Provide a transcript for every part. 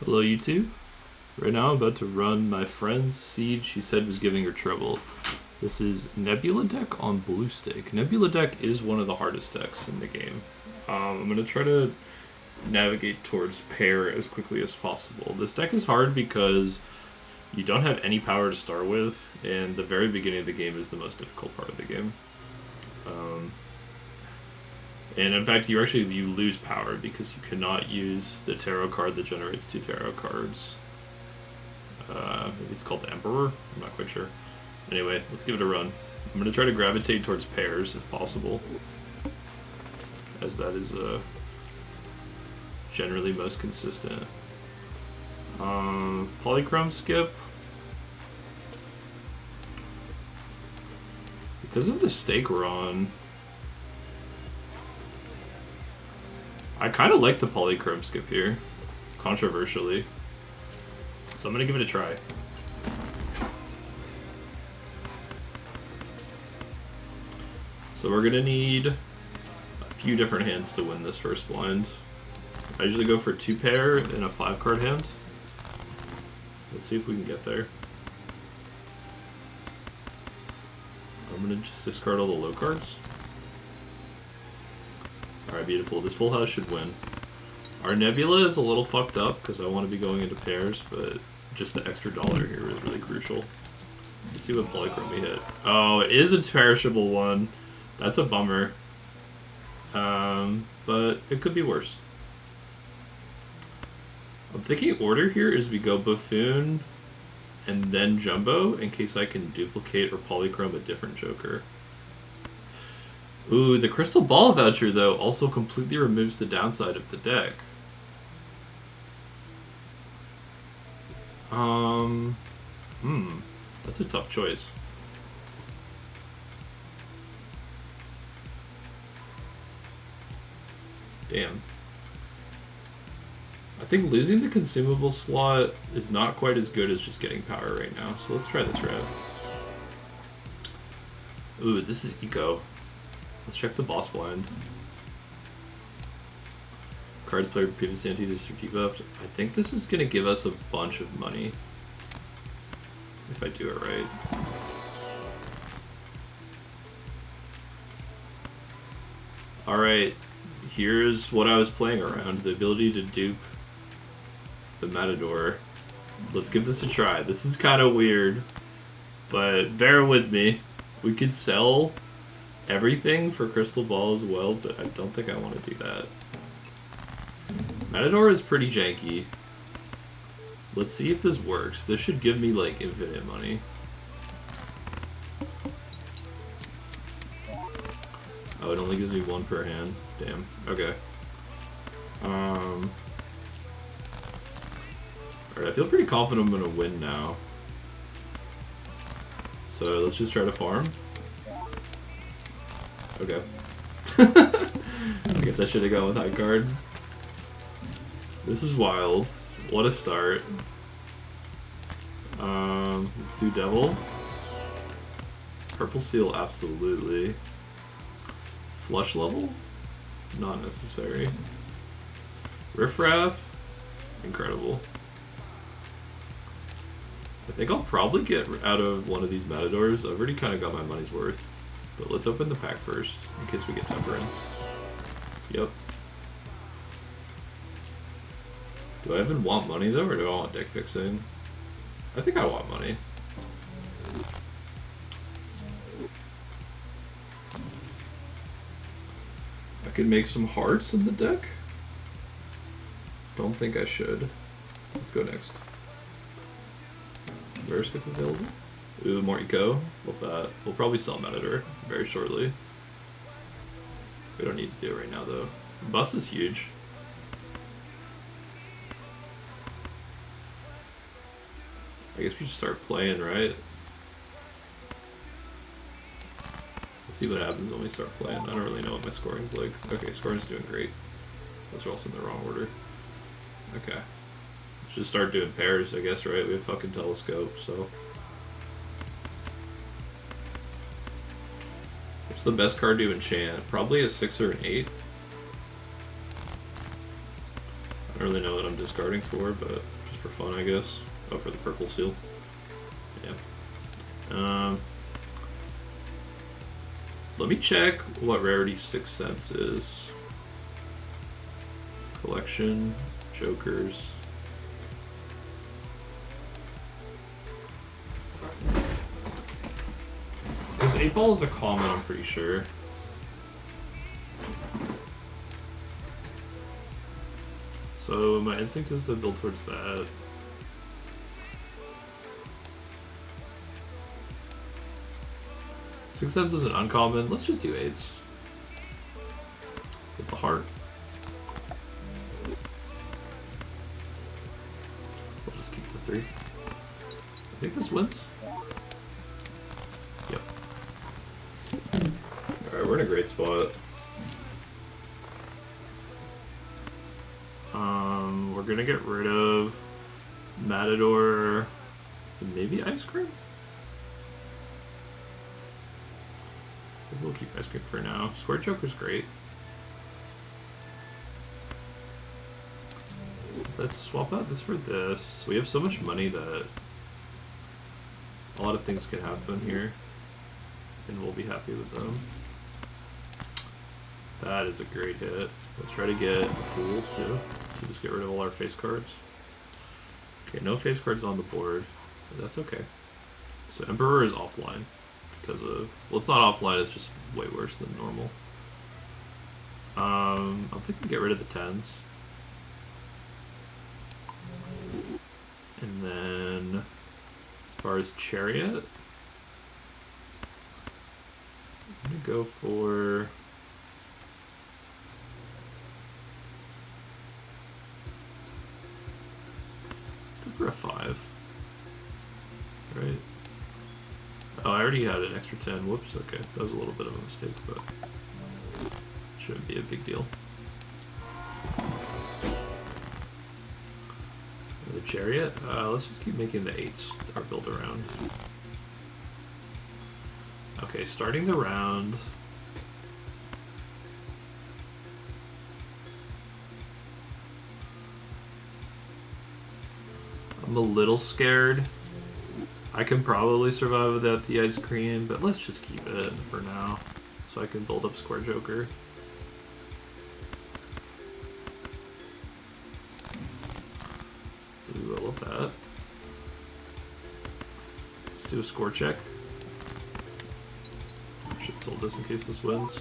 Hello YouTube. Right now I'm about to run my friend's seed she said was giving her trouble. This is Nebula deck on Blue Stake. Nebula deck is one of the hardest decks in the game. I'm going to try to navigate towards pair as quickly as possible. This deck is hard because you don't have any power to start with, and the very beginning of the game is the most difficult part of the game. And in fact, you lose power because you cannot use the tarot card that generates 2 tarot cards. Maybe it's called the Emperor? I'm not quite sure. Anyway, let's give it a run. I'm going to try to gravitate towards pairs if possible, as that is generally most consistent. Polychrome skip. Because of the stake we're on, I kind of like the polychrome skip here, controversially. So I'm going to give it a try. So we're going to need a few different hands to win this first blind. I usually go for 2 pair and a 5-card hand. Let's see if we can get there. I'm going to just discard all the low cards. Alright, beautiful. This full house should win. Our Nebula is a little fucked up because I want to be going into pairs, but just the extra dollar here is really crucial. Let's see what polychrome we hit. Oh, it is a perishable one. That's a bummer. But it could be worse. I'm thinking order here is we go Buffoon and then Jumbo in case I can duplicate or polychrome a different Joker. Ooh, the Crystal Ball voucher, though, also completely removes the downside of the deck. That's a tough choice. Damn. I think losing the consumable slot is not quite as good as just getting power right now, so let's try this route. Ooh, this is eco. Let's check the boss blind. Cards played previously anti-this or debuffed. I think this is going to give us a bunch of money. If I do it right. Alright, here's what I was playing around. The ability to dupe the Matador. Let's give this a try. This is kind of weird, but bear with me. We could sell everything for Crystal Ball as well, but I don't think I want to do that. Matador is pretty janky. Let's see if this works. This should give me, like, infinite money. Oh, it only gives me 1 per hand. Damn. Okay. Alright, I feel pretty confident I'm gonna win now. So let's just try to farm. Okay. I guess I should have gone with high card. This is wild. What a start. Let's do Devil. Purple Seal, absolutely. Flush level? Not necessary. Riffraff? Incredible. I think I'll probably get out of one of these Matadors. I've already kind of got my money's worth. But let's open the pack first, in case we get Temperance. Yep. Do I even want money, though, or do I want deck fixing? I think I want money. I could make some hearts in the deck. Don't think I should. Let's go next. Rare skip available? Ooh, more eco. Love that. We'll probably sell Matador very shortly. We don't need to do it right now, though. Bus is huge. I guess we should start playing, right? Let's see what happens when we start playing. I don't really know what my scoring's like. Okay, scoring's doing great. Those are also in the wrong order. Okay. Should start doing pairs, I guess, right? We have fucking telescope, so. What's the best card to enchant? Probably a 6 or an 8. I don't really know what I'm discarding for, but just for fun, I guess. Oh, for the purple seal. Yeah. Let me check what rarity Sixth Sense is. Collection, Jokers. This 8-ball is a common, I'm pretty sure. So my instinct is to build towards that. Sixth Sense is an uncommon. Let's just do 8s. Get the heart. So I'll just keep the 3. I think this wins. Yep. Alright, we're in a great spot. We're gonna get rid of Matador and maybe Ice Cream? Maybe we'll keep Ice Cream for now. Square Joker's great. Let's swap out this for this. We have so much money that a lot of things can happen here, and we'll be happy with them. That is a great hit. Let's try to get a Fool too, to just get rid of all our face cards. Okay, no face cards on the board, but that's okay. So Emperor is offline because of, well, it's not offline, it's just way worse than normal. I'm thinking get rid of the 10s. And then, as far as Chariot, I'm gonna go for, let's go for a 5. Right? Oh, I already had an extra 10. Whoops, okay. That was a little bit of a mistake, but shouldn't be a big deal. The Chariot? Let's just keep making the 8s our build around. Okay, starting the round. I'm a little scared. I can probably survive without the Ice Cream, but let's just keep it for now so I can build up Square Joker. Ooh, I love that. Let's do a score check. Should sold this in case this wins.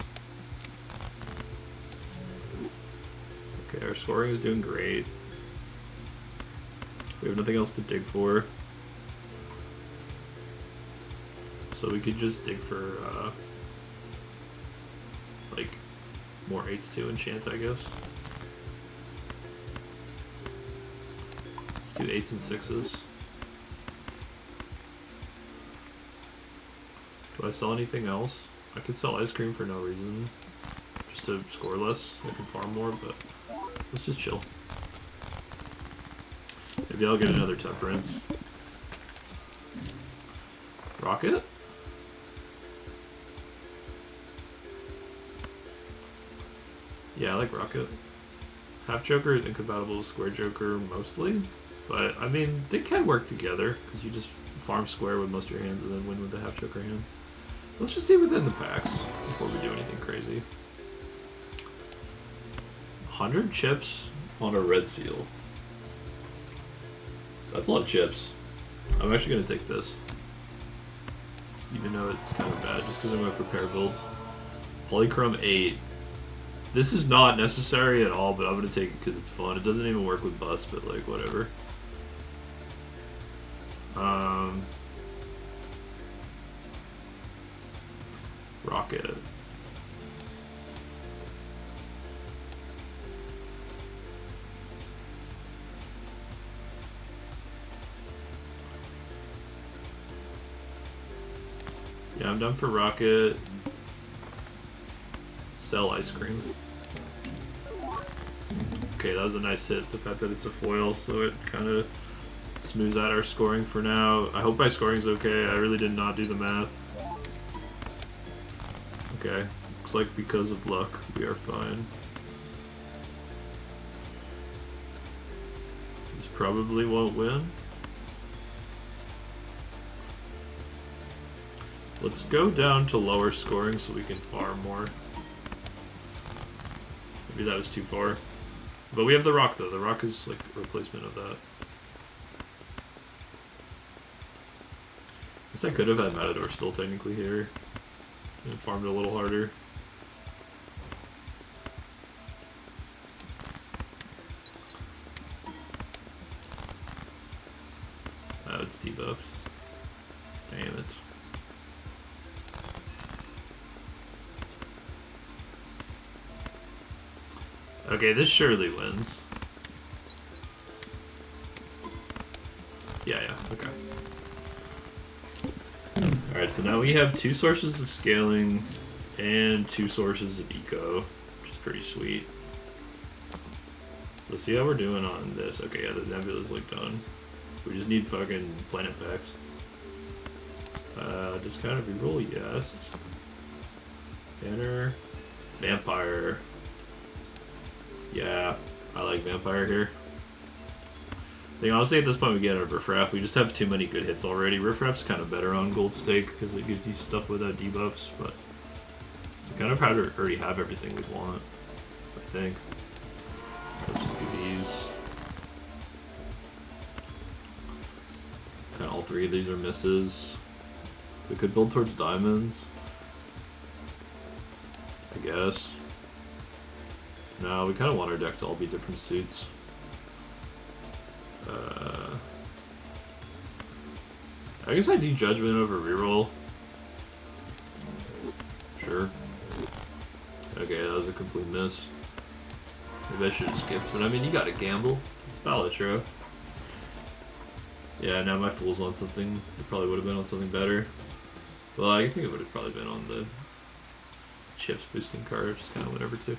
Okay, our scoring is doing great. We have nothing else to dig for. So we could just dig for, like, more 8s to enchant, I guess. Let's do 8s and 6s. Do I sell anything else? I could sell Ice Cream for no reason. Just to score less. I can farm more, but let's just chill. Maybe I'll get another Temperance. Rocket? Yeah, I like Rocket. Half Joker is incompatible with Square Joker mostly, but I mean, they can work together because you just farm Square with most of your hands and then win with the Half Joker hand. Let's just see within the packs before we do anything crazy. 100 chips on a red seal. That's a lot of chips. I'm actually going to take this. Even though it's kind of bad, just because I'm going for pair build. Polychrome 8. This is not necessary at all, but I'm going to take it because it's fun. It doesn't even work with Bust, but like, whatever. Rocket. Yeah, I'm done for Rocket. Sell Ice Cream. Okay, that was a nice hit. The fact that it's a foil, so it kind of smooths out our scoring for now. I hope my scoring's okay. I really did not do the math. Okay, looks like because of luck, we are fine. probably won't win. Let's go down to lower scoring so we can farm more. Maybe that was too far. But we have the rock though. The rock is like a replacement of that. Guess I could have had Matador still technically here. And farmed a little harder. Oh, it's debuffed. Damn it. Okay, this surely wins. Yeah, okay. Alright, so now we have 2 sources of scaling and 2 sources of eco, which is pretty sweet. Let's see how we're doing on this. Okay, yeah, the nebula's like done. We just need fucking planet packs. Just kind of reroll, yes. Banner. Vampire. Yeah, I like Vampire here. I think honestly at this point we get out of Riffraff. We just have too many good hits already. Riffraff's kind of better on Gold Stake because it gives you stuff without debuffs, but we kind of already have everything we want, I think. Let's just do these. Kind of all 3 of these are misses. We could build towards diamonds, I guess. No, we kind of want our deck to all be different suits. I guess I do Judgment over reroll. Sure. Okay, that was a complete miss. Maybe I should have skipped, but I mean, you gotta gamble. It's Balatro. Yeah, now my fool's on something. It probably would have been on something better. Well, I think it would have probably been on the chips boosting card, just kind of whatever too.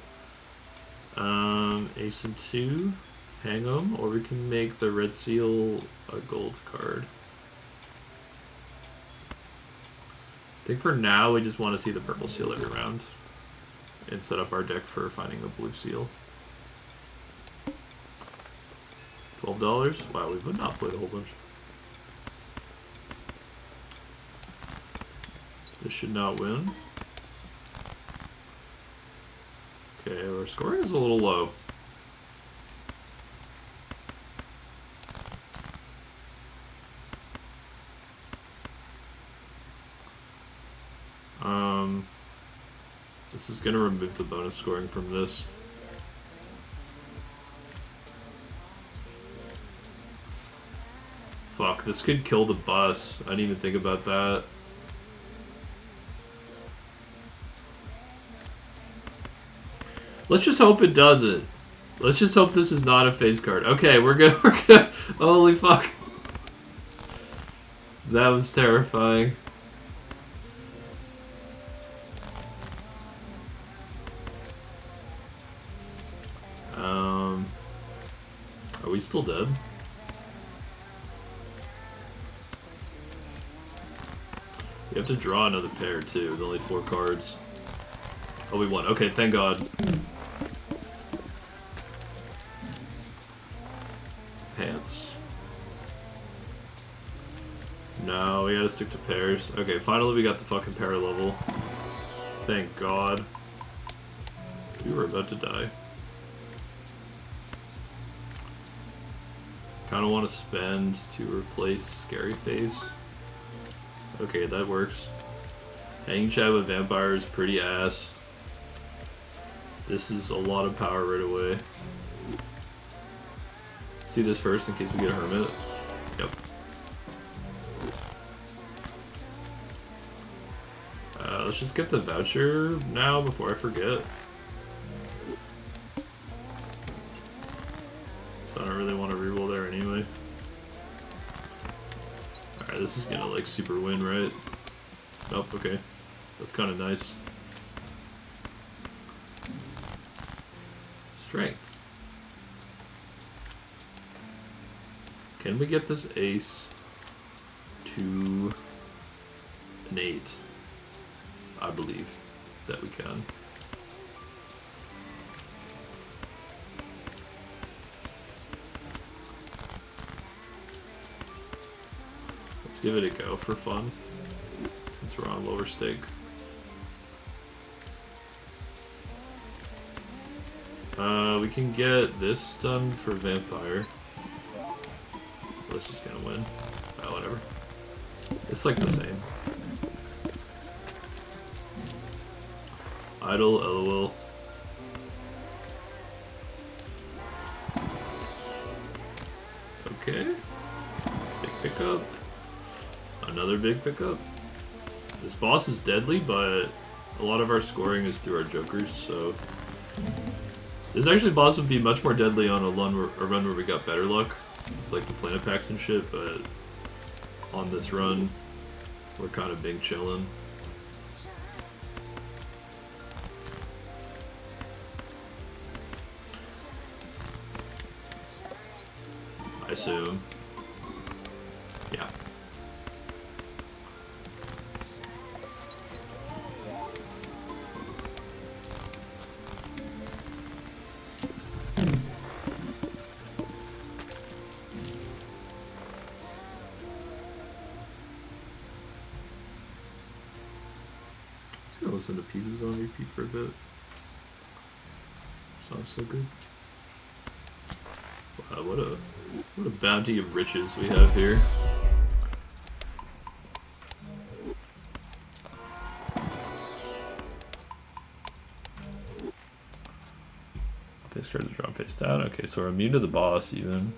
Ace and 2, hang 'em, or we can make the red seal a gold card. I think for now we just want to see the purple seal every round and set up our deck for finding a blue seal. $12? Wow, we've not played a whole bunch. This should not win. Okay, our scoring is a little low. This is gonna remove the bonus scoring from this. Fuck, this could kill the bus. I didn't even think about that. Let's just hope it doesn't. Let's just hope this is not a phase card. Okay, we're good. We're good. Holy fuck. That was terrifying. Are we still dead? We have to draw another pair too. There's only 4 cards. Oh, we won. Okay, thank God. Pants. No, we gotta stick to pairs. Okay, finally we got the fucking pair level. Thank God. We were about to die. Kinda want to spend to replace Scary Face. Okay, that works. Hanging Chad with Vampire is pretty ass. This is a lot of power right away. Let's do this first in case we get a Hermit. Yep. Let's just get the voucher now before I forget. So I don't really want to reroll there anyway. Alright, this is gonna like super win, right? Nope, okay. That's kind of nice. Strength. Can we get this ace to an 8? I believe that we can. Let's give it a go for fun, since we're on lower stake. We can get this done for Vampire. Let's just gonna win. Oh, whatever. It's like the same. Idle, LOL. Okay. Big pickup. Another big pickup. This boss is deadly, but a lot of our scoring is through our jokers, so... This actually boss would be much more deadly on a run where we got better luck, like the planet packs and shit, but on this run, we're kind of big chillin'. I assume. Yeah. Listen to Pieces on repeat for a bit. Sounds so good. Wow, what a bounty of riches we have here. Face cards are drawn face down. Okay, so we're immune to the boss even.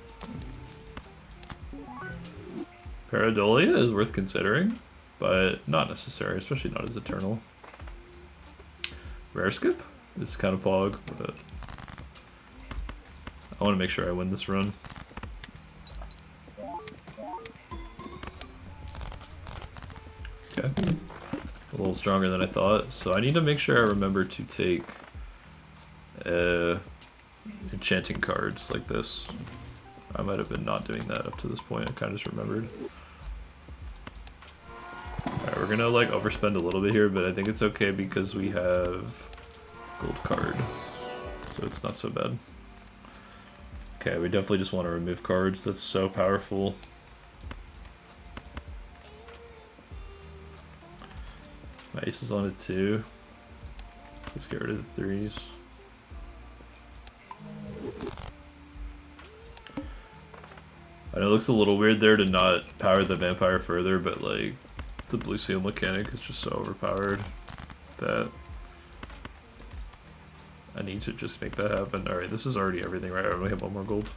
Pareidolia is worth considering, but not necessary, especially not as Eternal. Rare skip is kind of pog, but I want to make sure I win this run. Okay. A little stronger than I thought, so I need to make sure I remember to take enchanting cards like this. I might have been not doing that up to this point, I kind of just remembered. Alright, we're gonna like overspend a little bit here, but I think it's okay because we have gold card, so it's not so bad. Okay, we definitely just want to remove cards, that's so powerful. My ace is on it too. Let's get rid of the threes. I know it looks a little weird there to not power the vampire further, but like the blue seal mechanic is just so overpowered that I need to just make that happen. Alright, this is already everything, right? I only have one more gold.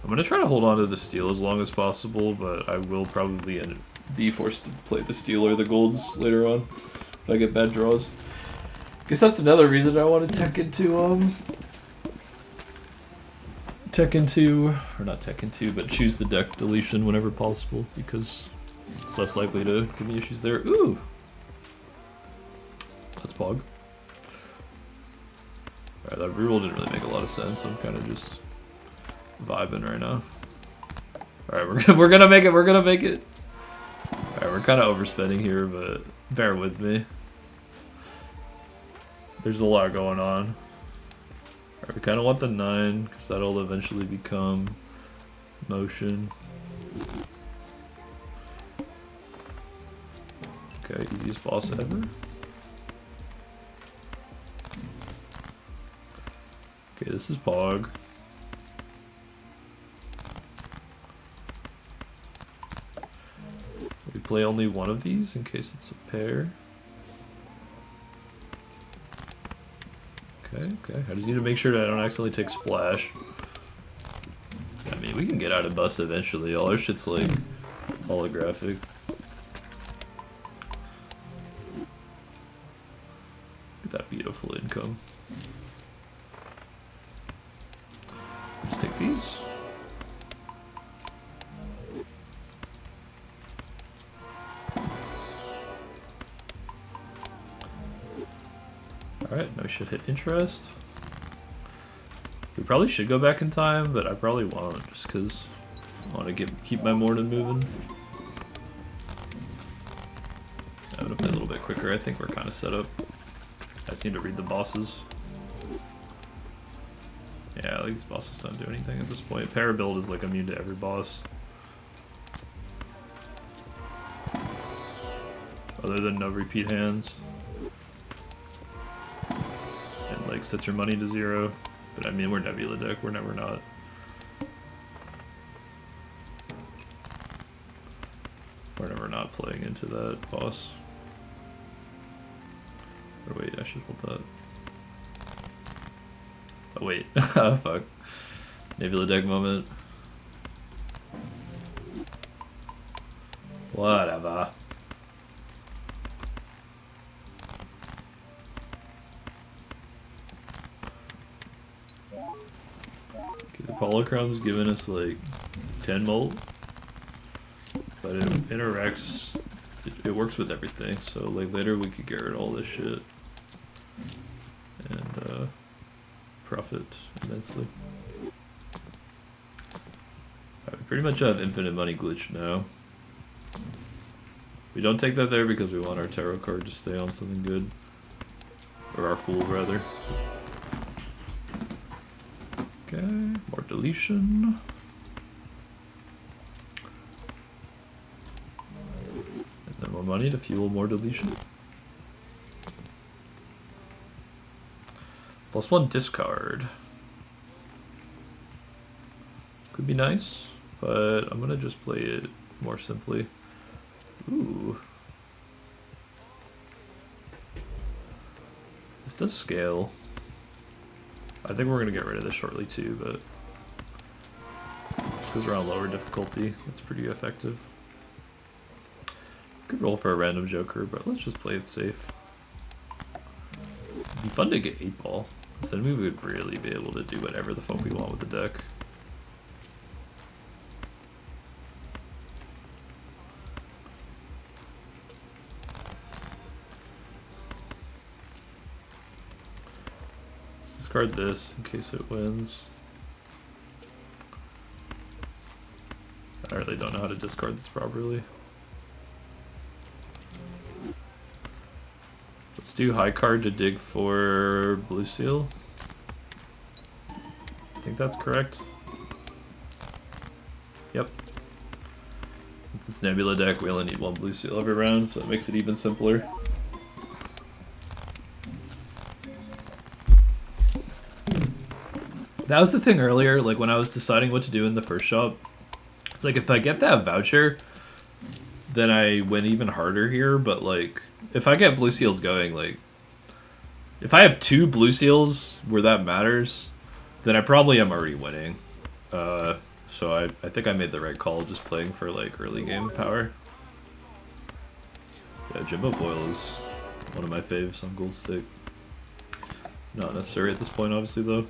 I'm gonna try to hold on to the steel as long as possible, but I will probably be forced to play the steel or the golds later on if I get bad draws. Guess that's another reason I want to tech into, or not tech into, but choose the deck deletion whenever possible, because it's less likely to give me issues there. Ooh! That's pog. Alright, that reroll didn't really make a lot of sense. I'm kind of just vibing right now. Alright, we're gonna make it, Alright, we're kind of overspending here, but bear with me. There's a lot going on. Alright, we kind of want the 9, because that'll eventually become motion. Okay, easiest boss ever. Okay, this is pog. We play only one of these in case it's a pair. Okay. I just need to make sure that I don't accidentally take splash. I mean, we can get out of bust eventually. All our shit's like holographic. Look at that beautiful income. Just take these. Alright, no shit hit interest. We probably should go back in time, but I probably won't, just because I want to keep my morning moving. I'm gonna play a little bit quicker. I think we're kind of set up. I just need to read the bosses. Yeah, like these bosses don't do anything at this point. Parabuild is like immune to every boss. Other than no repeat hands. And like sets your money to 0. But I mean, we're Nebula deck, we're never not. We're never not playing into that boss. Or wait, I should hold that. Oh wait, fuck. Nebula deck moment. Whatever. Okay, the Polychrome's giving us like 10 molt. But it interacts, it works with everything, so like later we could get rid of all this shit. And profit immensely. We pretty much have infinite money glitch now. We don't take that there because we want our tarot card to stay on something good. Or our fool, rather. Okay, more deletion. And then more money to fuel more deletion. +1 discard. Could be nice, but I'm gonna just play it more simply. Ooh. This does scale. I think we're gonna get rid of this shortly too, but just because we're on lower difficulty, it's pretty effective. Could roll for a random joker, but let's just play it safe. It'd be fun to get 8-ball, because then we would really be able to do whatever the fuck we want with the deck. Discard this in case it wins. I really don't know how to discard this properly. Let's do high card to dig for blue seal. I think that's correct. Yep. Since it's Nebula deck, we only need 1 blue seal every round, so it makes it even simpler. That was the thing earlier, like when I was deciding what to do in the first shop. It's like if I get that voucher, then I win even harder here, but like if I get blue seals going, like if I have 2 blue seals where that matters, then I probably am already winning. So I think I made the right call just playing for like early game power. Yeah, Jimbo Foil is one of my faves on Gold Stick. Not necessary at this point, obviously, though.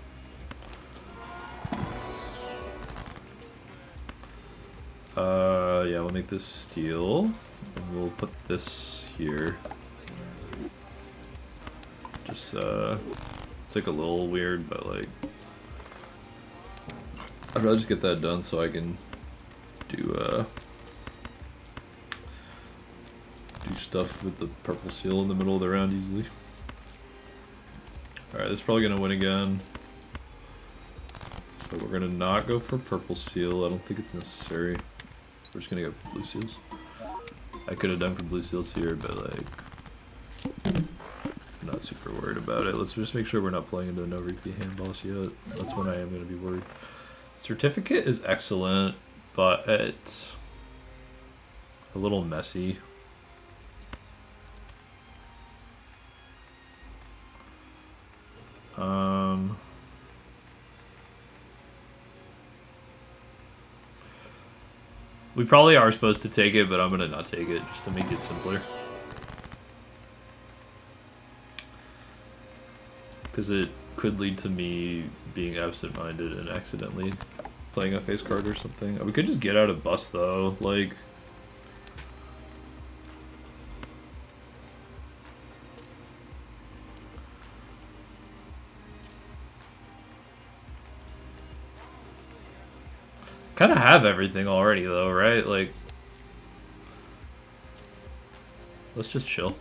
Yeah, we'll make this steel, and we'll put this here. Just, it's like a little weird, but like, I'd rather just get that done so I can do stuff with the purple seal in the middle of the round easily. Alright, this is probably gonna win again. But we're gonna not go for purple seal, I don't think it's necessary. We're just gonna go for blue seals. I could have done for blue seals here, but like, I'm not super worried about it. Let's just make sure we're not playing into a no repeat hand boss yet. That's when I am gonna be worried. Certificate is excellent, but it's a little messy. We probably are supposed to take it, but I'm gonna not take it just to make it simpler. Because it could lead to me being absent-minded and accidentally playing a face card or something. We could just get out of bust though, like... Kind of have everything already though, right? Like, let's just chill.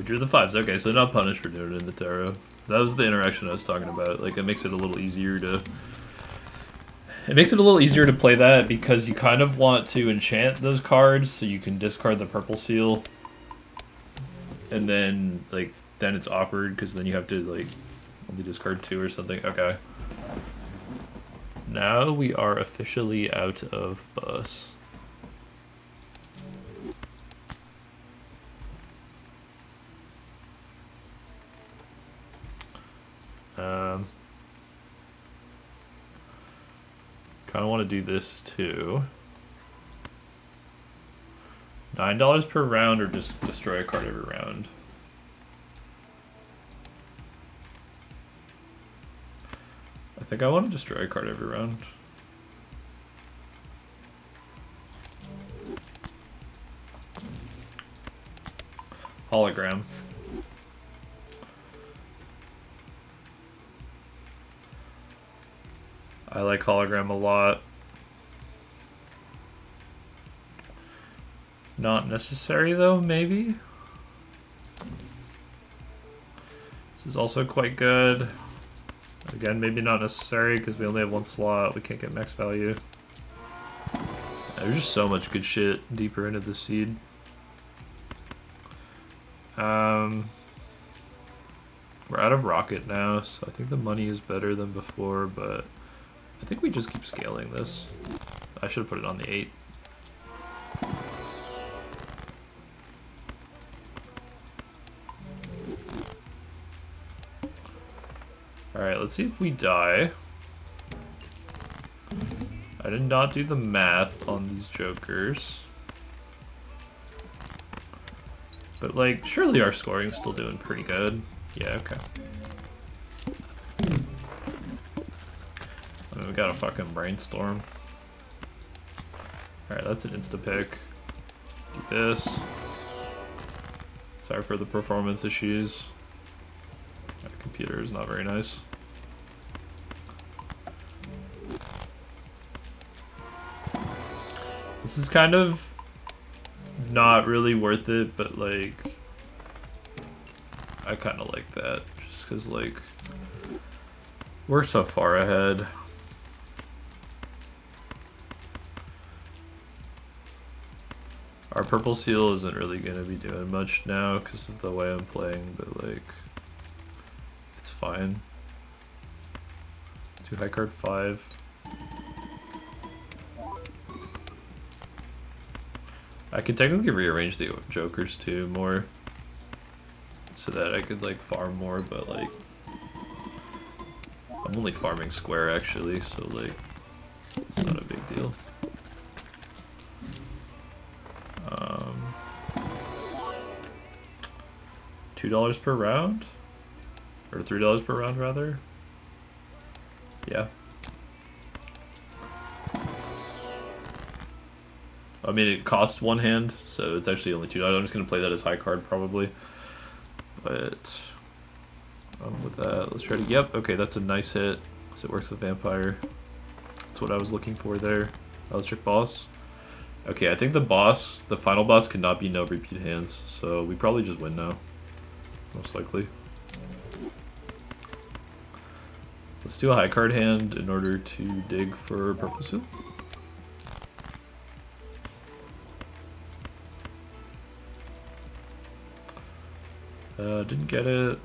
drew the 5s. Okay, so not punished for doing it in the tarot. That was the interaction I was talking about. Like, it makes it a little easier to... It makes it a little easier to play that because you kind of want to enchant those cards so you can discard the purple seal. And then, like, then it's awkward because then you have to, like, only discard 2 or something. Okay. Now we are officially out of bus. Kind of want to do this too. $9 per round or just destroy a card every round? I think I want to destroy a card every round. Hologram. I like hologram a lot. Not necessary though, maybe? This is also quite good. Again, maybe not necessary because we only have 1 slot. We can't get max value. There's just so much good shit deeper into the seed. We're out of rocket now, so I think the money is better than before, but I think we just keep scaling this. I should have put it on the 8. Alright, let's see if we die. I did not do the math on these jokers. But, like, surely our scoring's still doing pretty good. Yeah, okay. I mean, we got a fucking brainstorm. Alright, that's an insta-pick. Do this. Sorry for the performance issues. My computer is not very nice. This is kind of not really worth it, but like I kind of like that just because like we're so far ahead. Our purple seal isn't really going to be doing much now because of the way I'm playing, but like it's fine. 2 high card 5. I could technically rearrange the jokers too more so that I could like farm more, but like I'm only farming square actually, so like it's not a big deal. $2 per round? Or $3 per round rather? Yeah. I mean, it costs 1 hand, so it's actually only $2. I'm just going to play that as high card, probably. But, with that, let's try to... Yep, okay, that's a nice hit, because it works with Vampire. That's what I was looking for there. Electric Boss. Okay, I think the final boss could not be no repeat hands, so we probably just win now. Most likely. Let's do a high card hand in order to dig for purple seal. Didn't get it.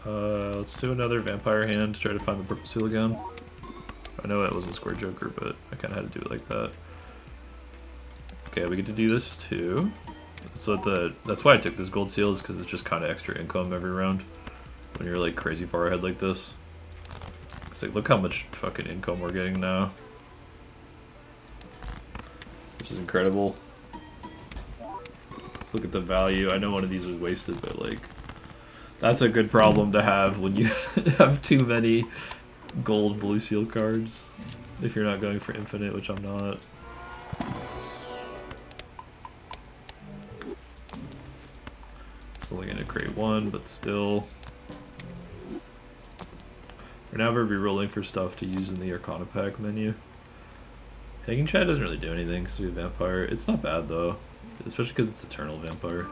Let's do another vampire hand to try to find the purple seal again. I know it was a square joker, but I kind of had to do it like that. Okay, we get to do this too. So that's why I took this gold seal, is because it's just kind of extra income every round when you're like crazy far ahead like this. It's like, look how much fucking income we're getting now. This is incredible. Look at the value. I know one of these was wasted, but like, that's a good problem to have when you have too many gold blue seal cards. If you're not going for infinite, which I'm not. It's only gonna create 1, but still. Right now we're re-rolling for stuff to use in the Arcana pack menu. Hanging Chat doesn't really do anything because we have Vampire. It's not bad though, especially because it's Eternal Vampire.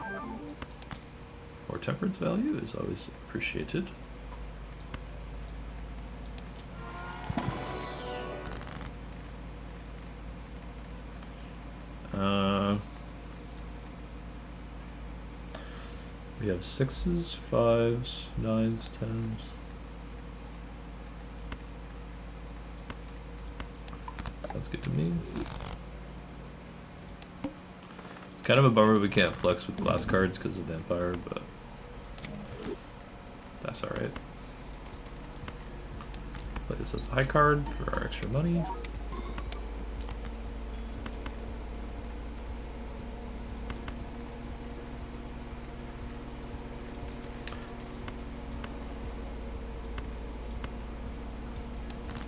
More Temperance value is always appreciated. We have 6s, 5s, 9s, 10s. Sounds good to me. It's kind of a bummer we can't flex with glass cards because of Vampire, but that's alright. Play this as a high card for our extra money.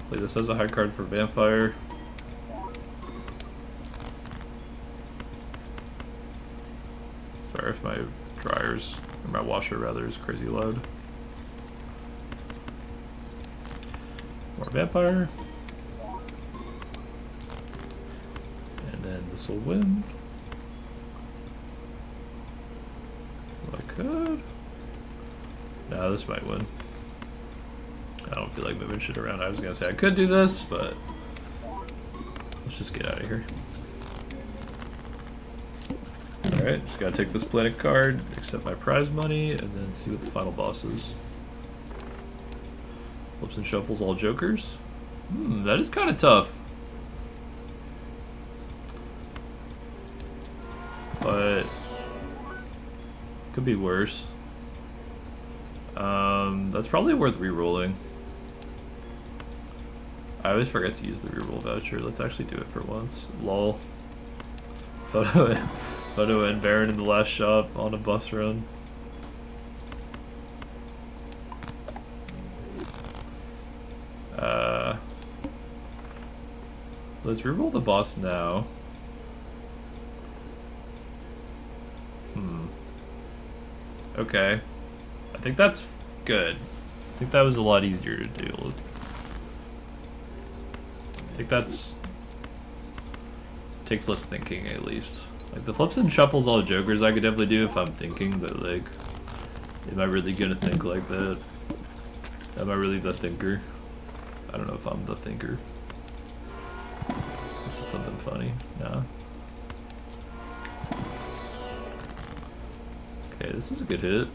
Play this as a high card for Vampire. Sorry if my dryer's, or my washer rather, is crazy loud. More Vampire. And then this will win. If I could. Nah, this might win. I don't feel like moving shit around. I was gonna say I could do this, but let's just get out of here. Alright, just gotta take this planet card, accept my prize money, and then see what the final boss is. Flips and shuffles all jokers. That is kind of tough. But could be worse. That's probably worth re-rolling. I always forget to use the reroll voucher. Let's actually do it for once. Lol. Photo and Baron in the last shop on a bus run. Let's reroll the boss now. Okay. I think that's good. I think that was a lot easier to deal with. I think that's takes less thinking at least. Like the flips and shuffles all jokers I could definitely do if I'm thinking, but like, am I really gonna think like that? Am I really the thinker? I don't know if I'm the thinker. Is it something funny? Nah. Okay, this is a good hit.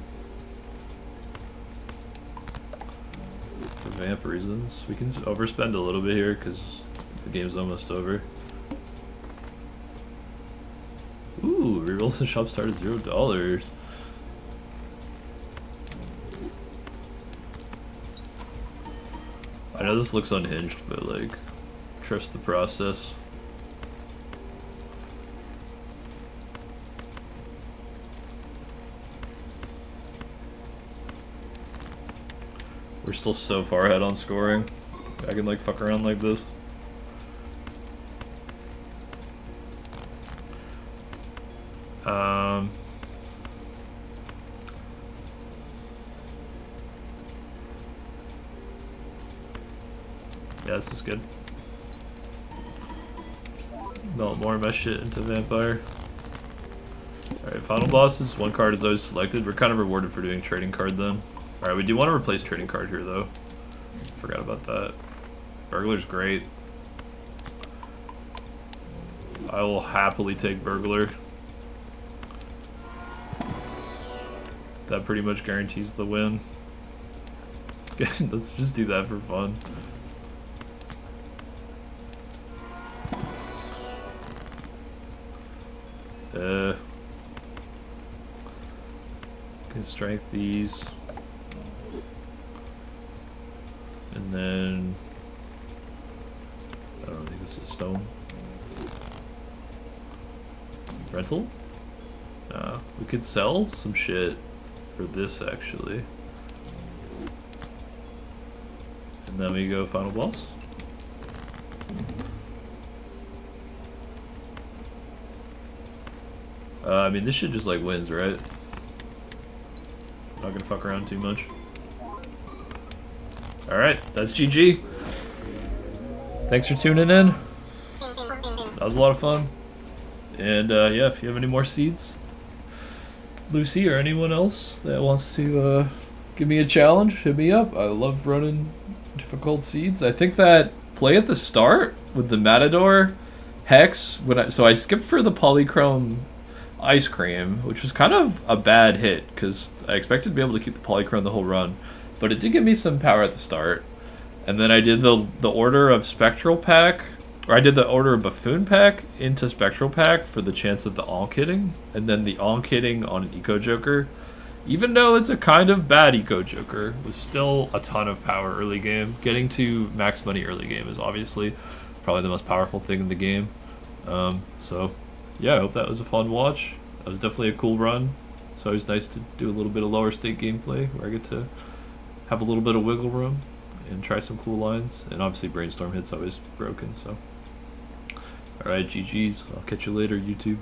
For vamp reasons. We can overspend a little bit here because the game's almost over. Ooh, rerolls and shop start at $0. I know this looks unhinged, but like, trust the process. We're still so far ahead on scoring. I can like fuck around like this. Yeah, this is good. Melt more of my shit into Vampire. Alright, final bosses. One card is always selected. We're kind of rewarded for doing trading card then. Alright, we do want to replace trading card here though. Forgot about that. Burglar's great. I will happily take Burglar. That pretty much guarantees the win. Let's just do that for fun. Can strength these. And then I don't think this is stone. Rental? We could sell some shit for this actually. And then we go final boss. I mean, this shit just like wins, right? Not gonna fuck around too much. All right, that's GG. Thanks for tuning in. That was a lot of fun. And yeah, if you have any more seeds, Lucy or anyone else that wants to give me a challenge, hit me up. I love running difficult seeds. I think that play at the start with the Matador Hex, so I skipped for the Polychrome Ice Cream, which was kind of a bad hit because I expected to be able to keep the Polychrome the whole run, but it did give me some power at the start. And then I did the order of Spectral Pack, or I did the order of Buffoon Pack into Spectral Pack for the chance of the Onk-hitting, and then the Onk-hitting on an Eco Joker. Even though it's a kind of bad Eco Joker, was still a ton of power early game. Getting to max money early game is obviously probably the most powerful thing in the game. So yeah, I hope that was a fun watch. That was definitely a cool run. It's always nice to do a little bit of lower stake gameplay where I get to have a little bit of wiggle room and try some cool lines. And obviously Brainstorm Hit's always broken, so. Alright, GG's. I'll catch you later, YouTube.